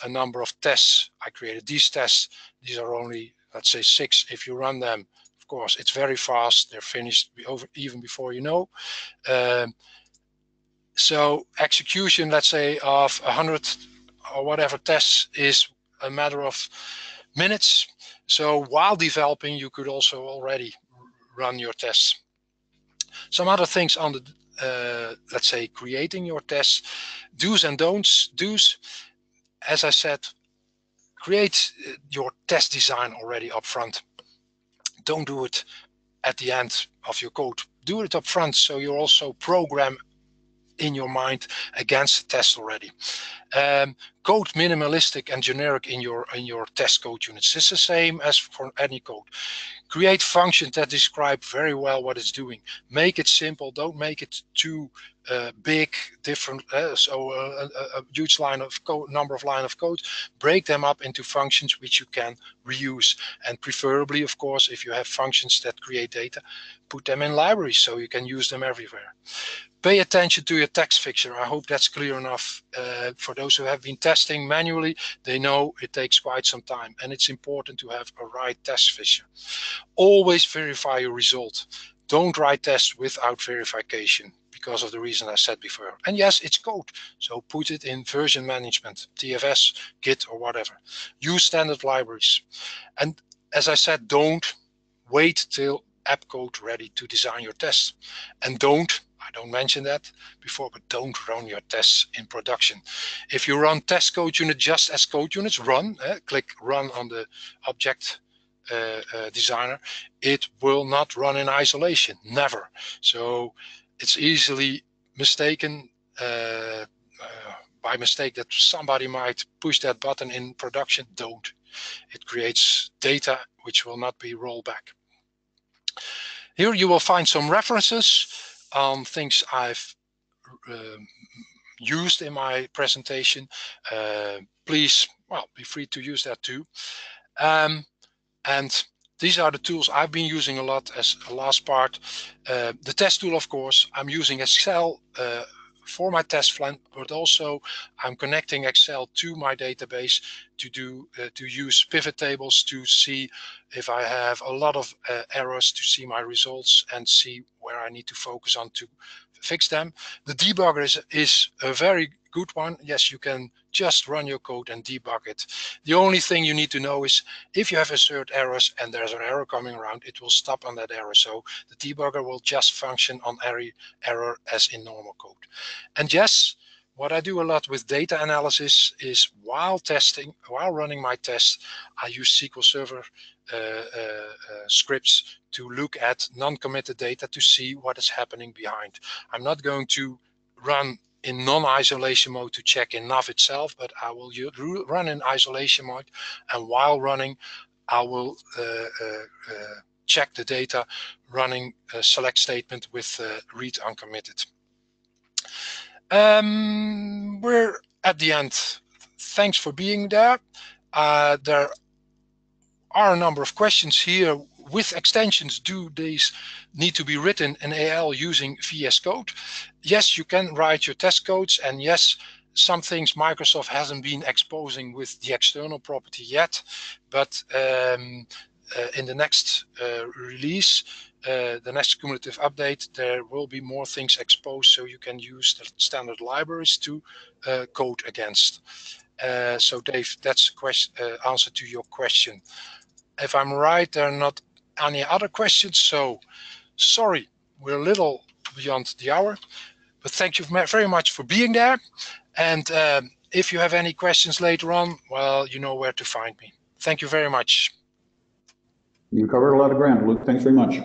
a number of tests. I created these tests. These are only, let's say, 6. If you run them, of course, it's very fast. They're finished even before you know. So execution, let's say, of 100 or whatever tests is a matter of minutes. So while developing, you could also already run your tests. Some other things on the, let's say, creating your tests, do's and don'ts. Do's, as I said, create your test design already up front. Don't do it at the end of your code. Do it up front, so you also program in your mind against the test already. Code minimalistic and generic in your test code units. It's the same as for any code. Create functions that describe very well what it's doing. Make it simple. Don't make it too big, different. So a huge line of code, number of line of code. Break them up into functions which you can reuse. And preferably, of course, if you have functions that create data, put them in libraries so you can use them everywhere. Pay attention to your text fixture. I hope that's clear enough. For those who have been testing manually, they know it takes quite some time, and it's important to have a right text fixture. Always verify your result. don't write tests without verification because of the reason I said before. And yes, it's code, so put it in version management, TFS, Git, or whatever. Use standard libraries. And as I said, don't wait till app code ready to design your tests. And I don't mention that before, but don't run your tests in production. If you run test code unit just as code units, click run on the object designer, it will not run in isolation, never. So it's easily mistaken by mistake that somebody might push that button in production. Don't. It creates data which will not be rolled back. Here you will find some references on things I've used in my presentation. Please, well, be free to use that too. And these are the tools I've been using a lot as a last part. The test tool, of course, I'm using Excel for my test plan, but also I'm connecting Excel to my database to use pivot tables to see if I have a lot of errors, to see my results and see where I need to focus on to fix them. The debugger is a very good one. Yes, you can just run your code and debug it. The only thing you need to know is if you have assert errors and there's an error coming around, it will stop on that error. So the debugger will just function on every error as in normal code. And yes, what I do a lot with data analysis is while running my tests, I use SQL Server scripts to look at non-committed data to see what is happening behind. I'm not going to run in non-isolation mode to check in NAV itself, but I will run in isolation mode, and while running I will check the data running a select statement with read uncommitted. We're at the end. Thanks for being there. There are a number of questions here. With extensions, do these need to be written in AL using VS Code? Yes, you can write your test codes, and yes, some things Microsoft hasn't been exposing with the external property yet, but in the next release, the next cumulative update, there will be more things exposed, so you can use the standard libraries to code against. So Dave, that's the answer to your question. If I'm right, there are not any other questions, so sorry, we're a little beyond the hour, but thank you very much for being there. And if you have any questions later on, well, you know where to find me. Thank you very much. You covered a lot of ground, Luke. Thanks very much.